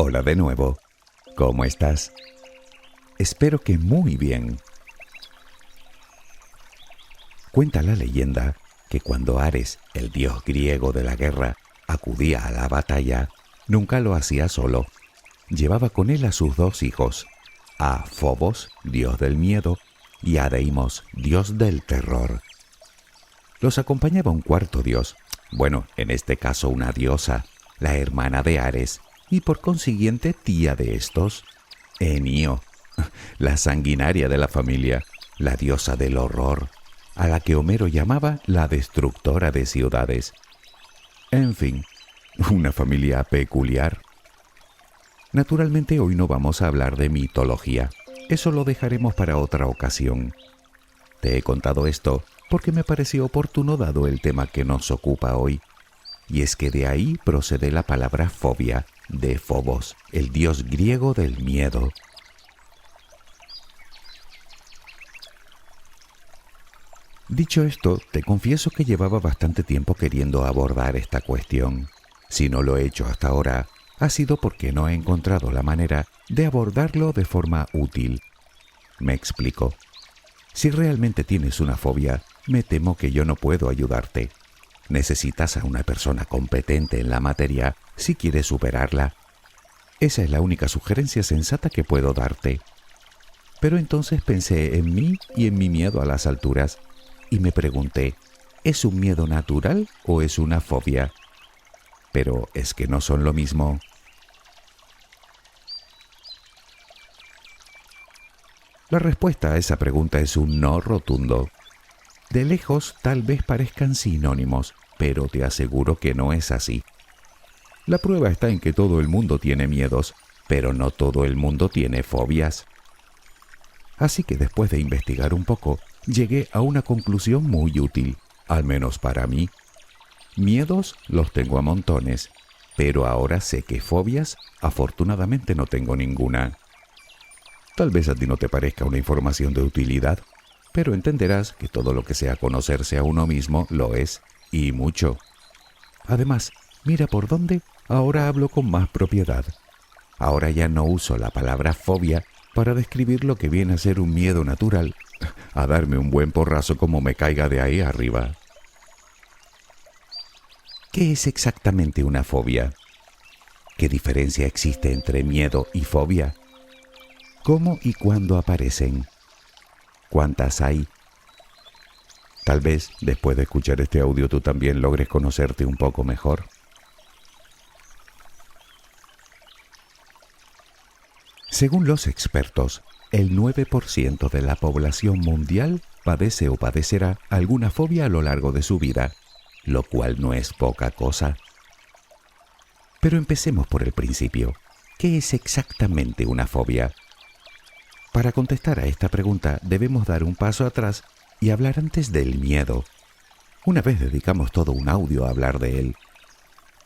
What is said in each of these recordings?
Hola de nuevo. ¿Cómo estás? Espero que muy bien. Cuenta la leyenda que cuando Ares, el dios griego de la guerra, acudía a la batalla, nunca lo hacía solo. Llevaba con él a sus dos hijos, a Fobos, dios del miedo, y a Deimos, dios del terror. Los acompañaba un cuarto dios, bueno, en este caso una diosa, la hermana de Ares, y por consiguiente tía de estos, Enio, la sanguinaria de la familia, la diosa del horror, a la que Homero llamaba la destructora de ciudades. En fin, una familia peculiar. Naturalmente hoy no vamos a hablar de mitología, eso lo dejaremos para otra ocasión. Te he contado esto porque me pareció oportuno dado el tema que nos ocupa hoy, y es que de ahí procede la palabra fobia, de Fobos, el dios griego del miedo. Dicho esto, te confieso que llevaba bastante tiempo queriendo abordar esta cuestión. Si no lo he hecho hasta ahora, ha sido porque no he encontrado la manera de abordarlo de forma útil. Me explico. Si realmente tienes una fobia, me temo que yo no puedo ayudarte. Necesitas a una persona competente en la materia si quieres superarla. Esa es la única sugerencia sensata que puedo darte. Pero entonces pensé en mí y en mi miedo a las alturas, y me pregunté, ¿es un miedo natural o es una fobia? Pero es que no son lo mismo. La respuesta a esa pregunta es un no rotundo. De lejos tal vez parezcan sinónimos, pero te aseguro que no es así. La prueba está en que todo el mundo tiene miedos, pero no todo el mundo tiene fobias. Así que después de investigar un poco, llegué a una conclusión muy útil, al menos para mí. Miedos los tengo a montones, pero ahora sé que fobias, afortunadamente no tengo ninguna. Tal vez a ti no te parezca una información de utilidad, pero entenderás que todo lo que sea conocerse a uno mismo lo es, y mucho. Además, mira por dónde, ahora hablo con más propiedad. Ahora ya no uso la palabra fobia para describir lo que viene a ser un miedo natural, a darme un buen porrazo como me caiga de ahí arriba. ¿Qué es exactamente una fobia? ¿Qué diferencia existe entre miedo y fobia? ¿Cómo y cuándo aparecen? ¿Cuántas hay? Tal vez, después de escuchar este audio, tú también logres conocerte un poco mejor. Según los expertos, el 9% de la población mundial padece o padecerá alguna fobia a lo largo de su vida, lo cual no es poca cosa. Pero empecemos por el principio. ¿Qué es exactamente una fobia? Para contestar a esta pregunta debemos dar un paso atrás y hablar antes del miedo. Una vez dedicamos todo un audio a hablar de él.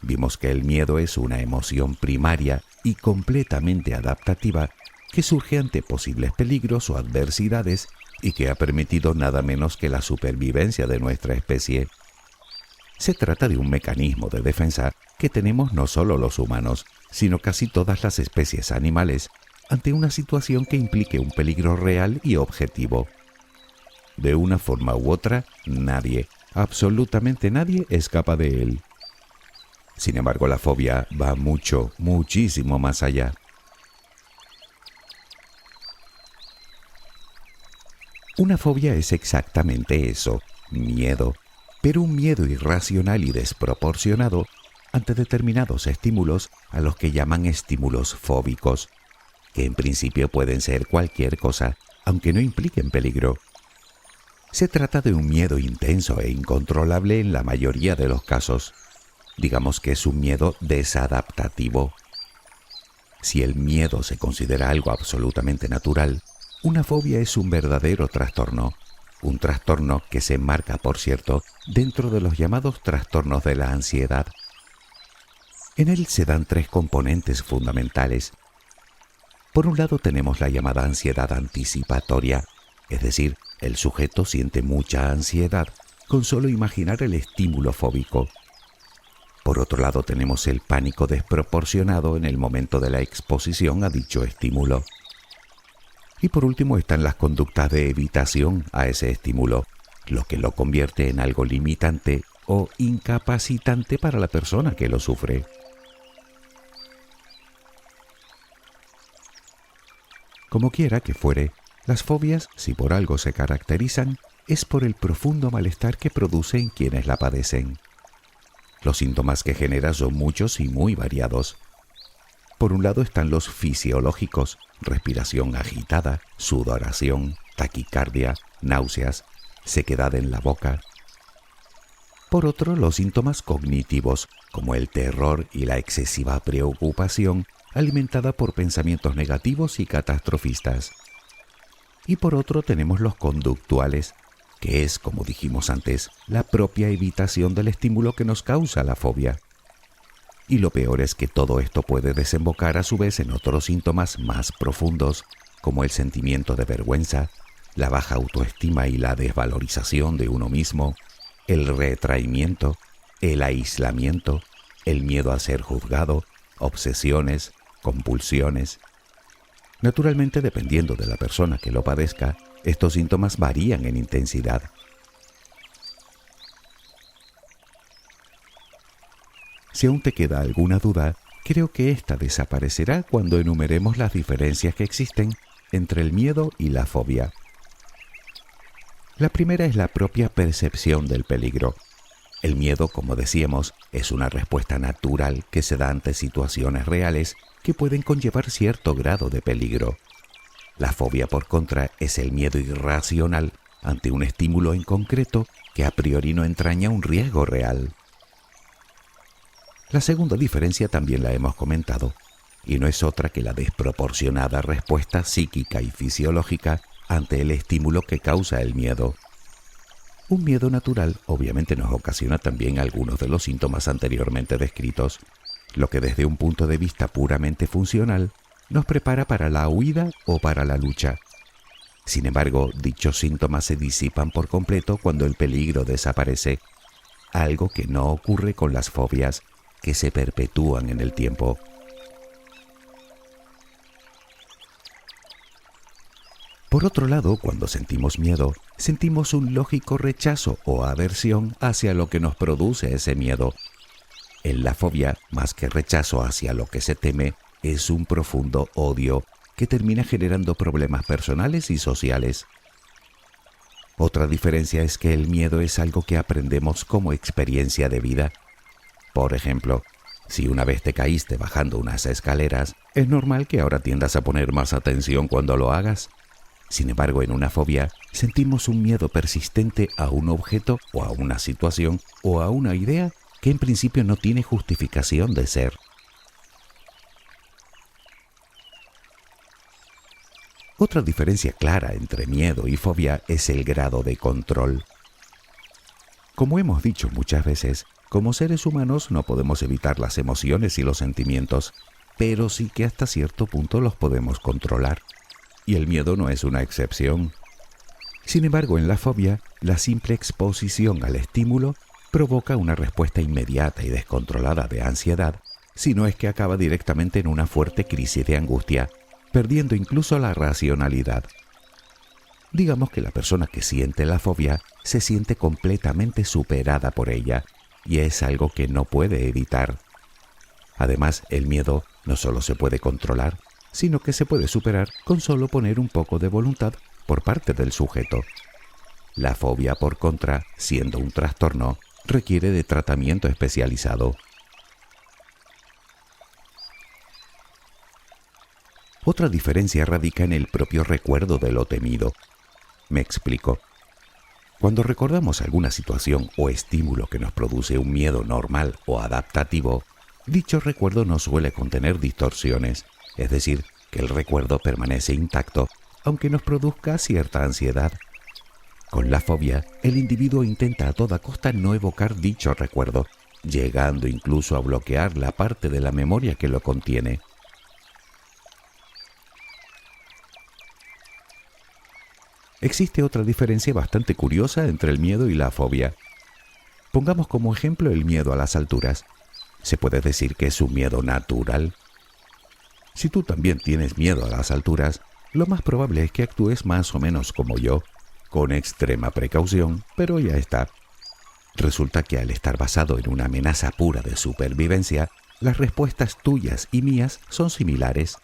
Vimos que el miedo es una emoción primaria y completamente adaptativa que surge ante posibles peligros o adversidades y que ha permitido nada menos que la supervivencia de nuestra especie. Se trata de un mecanismo de defensa que tenemos no solo los humanos, sino casi todas las especies animales ante una situación que implique un peligro real y objetivo. De una forma u otra, nadie, absolutamente nadie, escapa de él. Sin embargo, la fobia va muchísimo más allá. Una fobia es exactamente eso, miedo, pero un miedo irracional y desproporcionado ante determinados estímulos a los que llaman estímulos fóbicos, que en principio pueden ser cualquier cosa, aunque no impliquen peligro. Se trata de un miedo intenso e incontrolable en la mayoría de los casos. Digamos que es un miedo desadaptativo. Si el miedo se considera algo absolutamente natural, una fobia es un verdadero trastorno. Un trastorno que se enmarca, por cierto, dentro de los llamados trastornos de la ansiedad. En él se dan tres componentes fundamentales. Por un lado tenemos la llamada ansiedad anticipatoria, es decir, el sujeto siente mucha ansiedad con solo imaginar el estímulo fóbico. Por otro lado, tenemos el pánico desproporcionado en el momento de la exposición a dicho estímulo. Y por último están las conductas de evitación a ese estímulo, lo que lo convierte en algo limitante o incapacitante para la persona que lo sufre. Como quiera que fuere, las fobias, si por algo se caracterizan, es por el profundo malestar que produce en quienes la padecen. Los síntomas que genera son muchos y muy variados. Por un lado están los fisiológicos: respiración agitada, sudoración, taquicardia, náuseas, sequedad en la boca. Por otro, los síntomas cognitivos, como el terror y la excesiva preocupación, alimentada por pensamientos negativos y catastrofistas. Y por otro tenemos los conductuales, que es, como dijimos antes, la propia evitación del estímulo que nos causa la fobia. Y lo peor es que todo esto puede desembocar a su vez en otros síntomas más profundos, como el sentimiento de vergüenza, la baja autoestima y la desvalorización de uno mismo, el retraimiento, el aislamiento, el miedo a ser juzgado, obsesiones, compulsiones. Naturalmente, dependiendo de la persona que lo padezca, estos síntomas varían en intensidad. Si aún te queda alguna duda, creo que esta desaparecerá cuando enumeremos las diferencias que existen entre el miedo y la fobia. La primera es la propia percepción del peligro. El miedo, como decíamos, es una respuesta natural que se da ante situaciones reales que pueden conllevar cierto grado de peligro. La fobia, por contra, es el miedo irracional ante un estímulo en concreto que a priori no entraña un riesgo real. La segunda diferencia también la hemos comentado, y no es otra que la desproporcionada respuesta psíquica y fisiológica ante el estímulo que causa el miedo. Un miedo natural obviamente nos ocasiona también algunos de los síntomas anteriormente descritos, lo que desde un punto de vista puramente funcional nos prepara para la huida o para la lucha. Sin embargo, dichos síntomas se disipan por completo cuando el peligro desaparece, algo que no ocurre con las fobias, que se perpetúan en el tiempo. Por otro lado, cuando sentimos miedo, sentimos un lógico rechazo o aversión hacia lo que nos produce ese miedo. En la fobia, más que rechazo hacia lo que se teme, es un profundo odio que termina generando problemas personales y sociales. Otra diferencia es que el miedo es algo que aprendemos como experiencia de vida. Por ejemplo, si una vez te caíste bajando unas escaleras, es normal que ahora tiendas a poner más atención cuando lo hagas. Sin embargo, en una fobia sentimos un miedo persistente a un objeto o a una situación o a una idea que en principio no tiene justificación de ser. Otra diferencia clara entre miedo y fobia es el grado de control. Como hemos dicho muchas veces, como seres humanos no podemos evitar las emociones y los sentimientos, pero sí que hasta cierto punto los podemos controlar. Y el miedo no es una excepción. Sin embargo, en la fobia, la simple exposición al estímulo provoca una respuesta inmediata y descontrolada de ansiedad, si no es que acaba directamente en una fuerte crisis de angustia, perdiendo incluso la racionalidad. Digamos que la persona que siente la fobia se siente completamente superada por ella, y es algo que no puede evitar. Además, el miedo no solo se puede controlar, sino que se puede superar con solo poner un poco de voluntad por parte del sujeto. La fobia, por contra, siendo un trastorno, requiere de tratamiento especializado. Otra diferencia radica en el propio recuerdo de lo temido. Me explico. Cuando recordamos alguna situación o estímulo que nos produce un miedo normal o adaptativo, dicho recuerdo no suele contener distorsiones, es decir, que el recuerdo permanece intacto, aunque nos produzca cierta ansiedad. Con la fobia, el individuo intenta a toda costa no evocar dicho recuerdo, llegando incluso a bloquear la parte de la memoria que lo contiene. Existe otra diferencia bastante curiosa entre el miedo y la fobia. Pongamos como ejemplo el miedo a las alturas. ¿Se puede decir que es un miedo natural? Si tú también tienes miedo a las alturas, lo más probable es que actúes más o menos como yo, con extrema precaución, pero ya está. Resulta que al estar basado en una amenaza pura de supervivencia, las respuestas tuyas y mías son similares.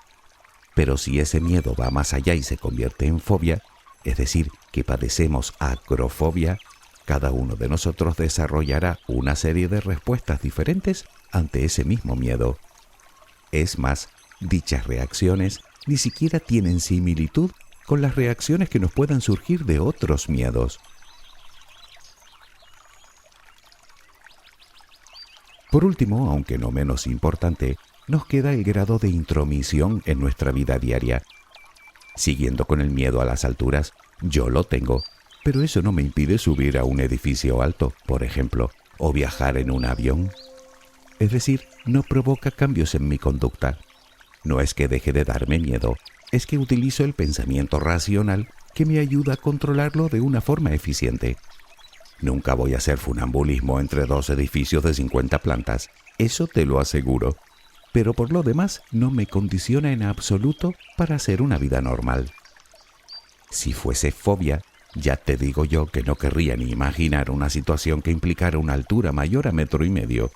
Pero si ese miedo va más allá y se convierte en fobia, es decir, que padecemos acrofobia, cada uno de nosotros desarrollará una serie de respuestas diferentes ante ese mismo miedo. Es más, dichas reacciones ni siquiera tienen similitud con las reacciones que nos puedan surgir de otros miedos. Por último, aunque no menos importante, nos queda el grado de intromisión en nuestra vida diaria. Siguiendo con el miedo a las alturas, yo lo tengo, pero eso no me impide subir a un edificio alto, por ejemplo, o viajar en un avión. Es decir, no provoca cambios en mi conducta. No es que deje de darme miedo, es que utilizo el pensamiento racional que me ayuda a controlarlo de una forma eficiente. Nunca voy a hacer funambulismo entre dos edificios de 50 plantas, eso te lo aseguro. Pero por lo demás no me condiciona en absoluto para hacer una vida normal. Si fuese fobia, ya te digo yo que no querría ni imaginar una situación que implicara una altura mayor a 1,5 metros.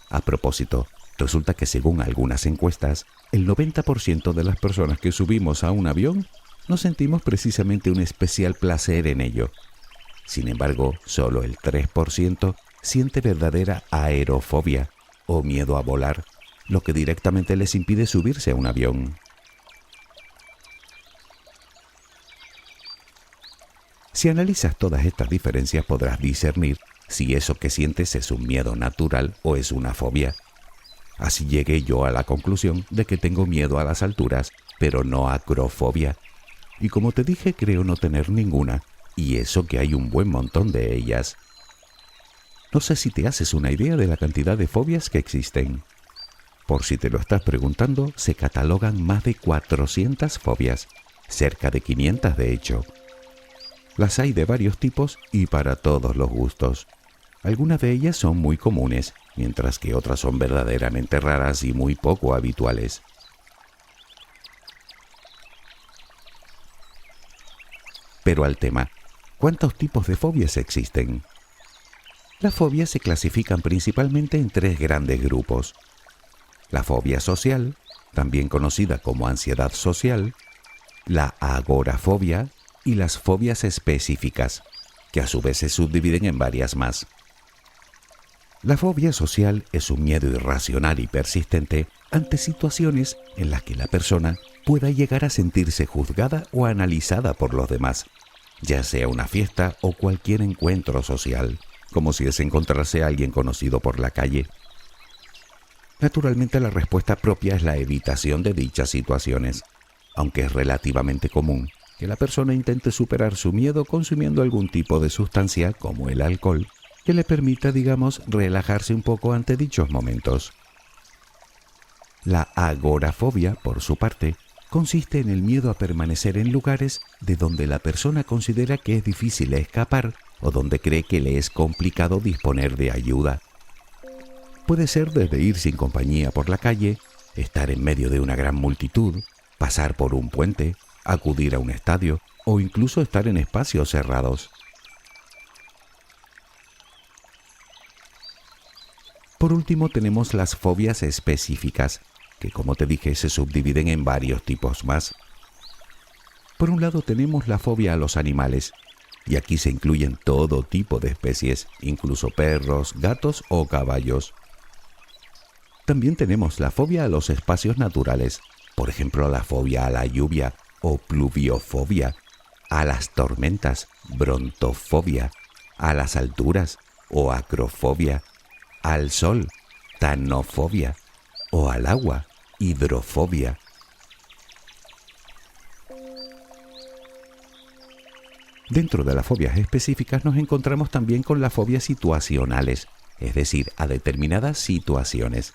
A propósito, resulta que según algunas encuestas, el 90% de las personas que subimos a un avión no sentimos precisamente un especial placer en ello. Sin embargo, solo el 3% siente verdadera aerofobia o miedo a volar, lo que directamente les impide subirse a un avión. Si analizas todas estas diferencias podrás discernir si eso que sientes es un miedo natural o es una fobia. Así llegué yo a la conclusión de que tengo miedo a las alturas, pero no acrofobia. Y como te dije, creo no tener ninguna, y eso que hay un buen montón de ellas. No sé si te haces una idea de la cantidad de fobias que existen. Por si te lo estás preguntando, se catalogan más de 400 fobias, cerca de 500 de hecho. Las hay de varios tipos y para todos los gustos. Algunas de ellas son muy comunes, mientras que otras son verdaderamente raras y muy poco habituales. Pero al tema, ¿cuántos tipos de fobias existen? Las fobias se clasifican principalmente en 3 grandes grupos. La fobia social, también conocida como ansiedad social, la agorafobia y las fobias específicas, que a su vez se subdividen en varias más. La fobia social es un miedo irracional y persistente ante situaciones en las que la persona pueda llegar a sentirse juzgada o analizada por los demás, ya sea una fiesta o cualquier encuentro social, como si se encontrase a alguien conocido por la calle. Naturalmente, la respuesta propia es la evitación de dichas situaciones, aunque es relativamente común que la persona intente superar su miedo consumiendo algún tipo de sustancia, como el alcohol, que le permita, digamos, relajarse un poco ante dichos momentos. La agorafobia, por su parte, consiste en el miedo a permanecer en lugares de donde la persona considera que es difícil escapar o donde cree que le es complicado disponer de ayuda. Puede ser desde ir sin compañía por la calle, estar en medio de una gran multitud, pasar por un puente, acudir a un estadio o incluso estar en espacios cerrados. Por último tenemos las fobias específicas, que como te dije se subdividen en varios tipos más. Por un lado tenemos la fobia a los animales, y aquí se incluyen todo tipo de especies, incluso perros, gatos o caballos. También tenemos la fobia a los espacios naturales, por ejemplo la fobia a la lluvia o pluviofobia, a las tormentas, brontofobia, a las alturas o acrofobia, al sol, tanofobia, o al agua, hidrofobia. Dentro de las fobias específicas nos encontramos también con las fobias situacionales, es decir, a determinadas situaciones.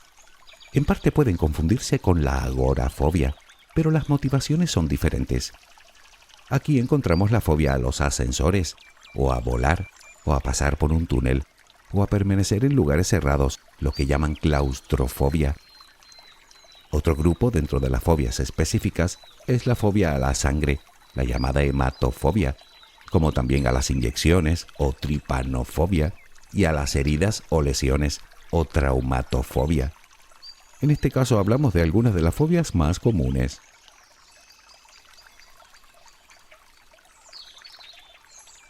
En parte pueden confundirse con la agorafobia, pero las motivaciones son diferentes. Aquí encontramos la fobia a los ascensores, o a volar, o a pasar por un túnel, o a permanecer en lugares cerrados, lo que llaman claustrofobia. Otro grupo dentro de las fobias específicas es la fobia a la sangre, la llamada hematofobia, como también a las inyecciones o tripanofobia y a las heridas o lesiones o traumatofobia. En este caso hablamos de algunas de las fobias más comunes.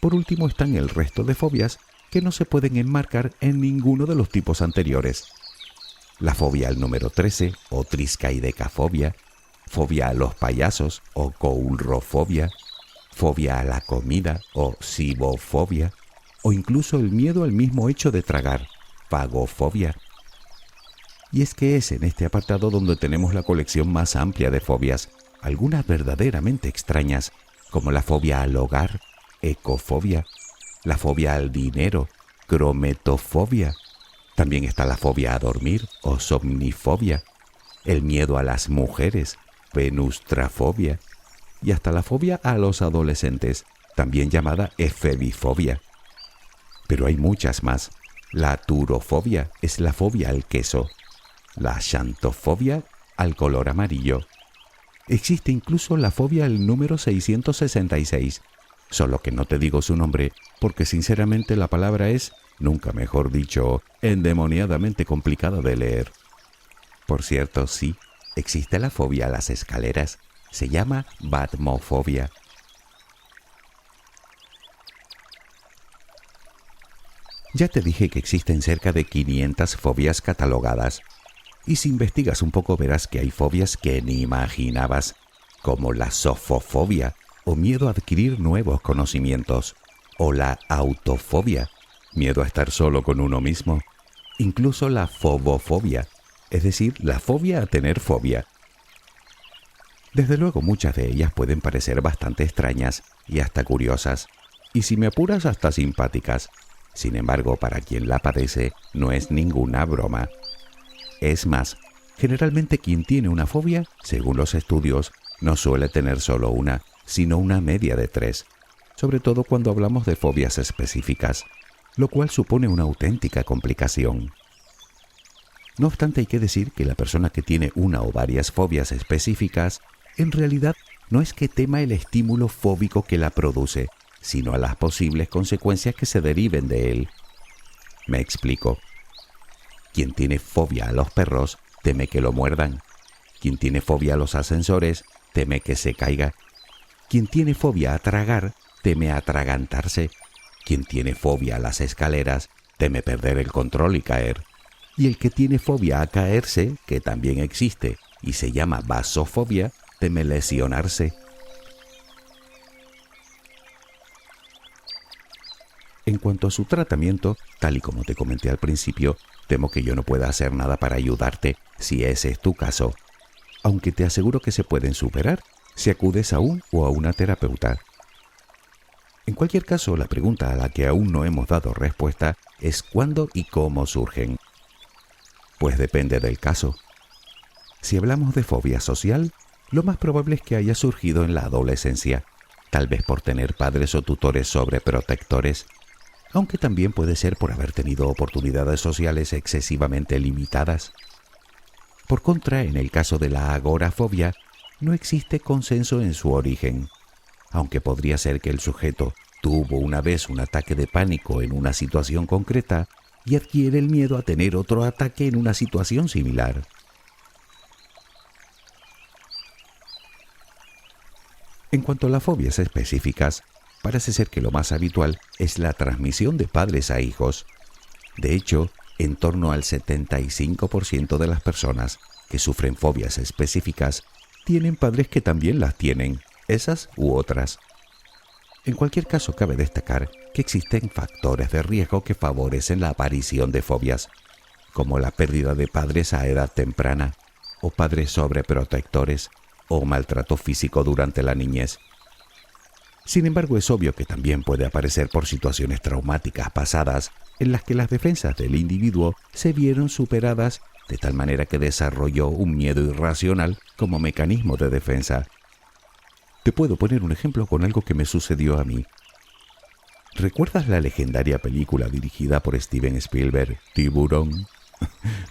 Por último están el resto de fobias que no se pueden enmarcar en ninguno de los tipos anteriores. La fobia al número 13 o triscaidecafobia, fobia a los payasos o coulrofobia, fobia a la comida o cibofobia, o incluso el miedo al mismo hecho de tragar, fagofobia. Y es que es en este apartado donde tenemos la colección más amplia de fobias, algunas verdaderamente extrañas, como la fobia al hogar, ecofobia, la fobia al dinero, crometofobia. También está la fobia a dormir o somnifobia, el miedo a las mujeres, venustrafobia, y hasta la fobia a los adolescentes, también llamada efebifobia. Pero hay muchas más. La turofobia es la fobia al queso, la xantofobia al color amarillo. Existe incluso la fobia al número 666, solo que no te digo su nombre porque sinceramente la palabra es, nunca mejor dicho, endemoniadamente complicada de leer. Por cierto, sí, existe la fobia a las escaleras, se llama batmofobia. Ya te dije que existen cerca de 500 fobias catalogadas, y si investigas un poco verás que hay fobias que ni imaginabas, como la sofofobia, o miedo a adquirir nuevos conocimientos, o la autofobia, miedo a estar solo con uno mismo, incluso la fobofobia, es decir, la fobia a tener fobia. Desde luego muchas de ellas pueden parecer bastante extrañas y hasta curiosas, y si me apuras hasta simpáticas. Sin embargo, para quien la padece, no es ninguna broma. Es más, generalmente quien tiene una fobia, según los estudios, no suele tener solo una, sino una media de 3, sobre todo cuando hablamos de fobias específicas, lo cual supone una auténtica complicación. No obstante, hay que decir que la persona que tiene una o varias fobias específicas, en realidad no es que tema el estímulo fóbico que la produce, sino a las posibles consecuencias que se deriven de él. Me explico. Quien tiene fobia a los perros teme que lo muerdan. Quien tiene fobia a los ascensores teme que se caiga. Quien tiene fobia a tragar teme atragantarse. Quien tiene fobia a las escaleras teme perder el control y caer. Y el que tiene fobia a caerse, que también existe y se llama vasofobia, teme lesionarse. En cuanto a su tratamiento, tal y como te comenté al principio, temo que yo no pueda hacer nada para ayudarte si ese es tu caso, aunque te aseguro que se pueden superar si acudes a un o a una terapeuta. En cualquier caso, la pregunta a la que aún no hemos dado respuesta es ¿cuándo y cómo surgen? Pues depende del caso. Si hablamos de fobia social, lo más probable es que haya surgido en la adolescencia, tal vez por tener padres o tutores sobreprotectores, aunque también puede ser por haber tenido oportunidades sociales excesivamente limitadas. Por contra, en el caso de la agorafobia, no existe consenso en su origen, aunque podría ser que el sujeto tuvo una vez un ataque de pánico en una situación concreta y adquiere el miedo a tener otro ataque en una situación similar. En cuanto a las fobias específicas, parece ser que lo más habitual es la transmisión de padres a hijos. De hecho, en torno al 75% de las personas que sufren fobias específicas tienen padres que también las tienen, esas u otras. En cualquier caso, cabe destacar que existen factores de riesgo que favorecen la aparición de fobias, como la pérdida de padres a edad temprana, o padres sobreprotectores, o maltrato físico durante la niñez. Sin embargo, es obvio que también puede aparecer por situaciones traumáticas pasadas en las que las defensas del individuo se vieron superadas de tal manera que desarrolló un miedo irracional como mecanismo de defensa. Te puedo poner un ejemplo con algo que me sucedió a mí. ¿Recuerdas la legendaria película dirigida por Steven Spielberg, Tiburón?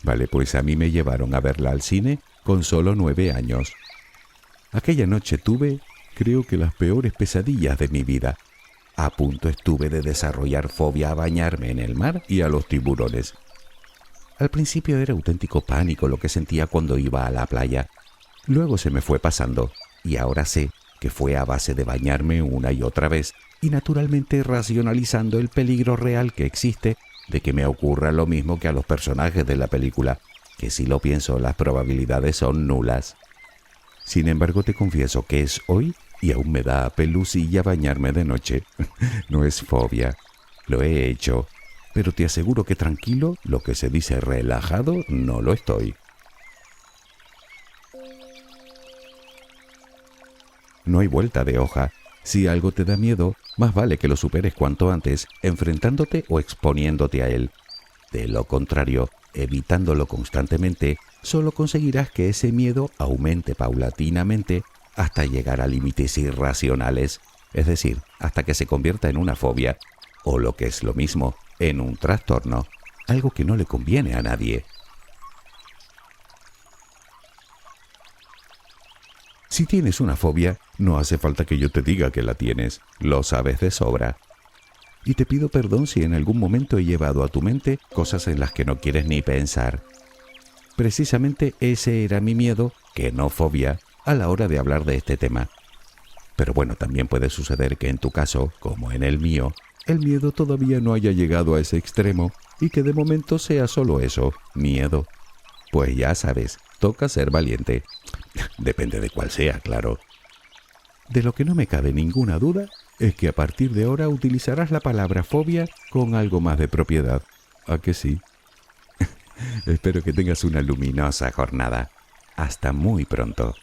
Vale, pues a mí me llevaron a verla al cine con solo 9 años. Aquella noche tuve, creo que las peores pesadillas de mi vida. A punto estuve de desarrollar fobia a bañarme en el mar y a los tiburones. Al principio era auténtico pánico lo que sentía cuando iba a la playa. Luego se me fue pasando y ahora sé que fue a base de bañarme una y otra vez y naturalmente racionalizando el peligro real que existe de que me ocurra lo mismo que a los personajes de la película, que si lo pienso las probabilidades son nulas. Sin embargo, te confieso que es hoy y aún me da pelusilla bañarme de noche. No es fobia, lo he hecho, pero te aseguro que tranquilo, lo que se dice relajado, no lo estoy. No hay vuelta de hoja. Si algo te da miedo, más vale que lo superes cuanto antes, enfrentándote o exponiéndote a él. De lo contrario, evitándolo constantemente, solo conseguirás que ese miedo aumente paulatinamente hasta llegar a límites irracionales, es decir, hasta que se convierta en una fobia, o lo que es lo mismo, en un trastorno, algo que no le conviene a nadie. Si tienes una fobia, no hace falta que yo te diga que la tienes, lo sabes de sobra. Y te pido perdón si en algún momento he llevado a tu mente cosas en las que no quieres ni pensar. Precisamente ese era mi miedo, que no fobia, a la hora de hablar de este tema. Pero bueno, también puede suceder que en tu caso, como en el mío, el miedo todavía no haya llegado a ese extremo y que de momento sea solo eso, miedo. Pues ya sabes, toca ser valiente. Depende de cuál sea, claro. De lo que no me cabe ninguna duda es que a partir de ahora utilizarás la palabra fobia con algo más de propiedad. ¿A que sí? Espero que tengas una luminosa jornada. Hasta muy pronto.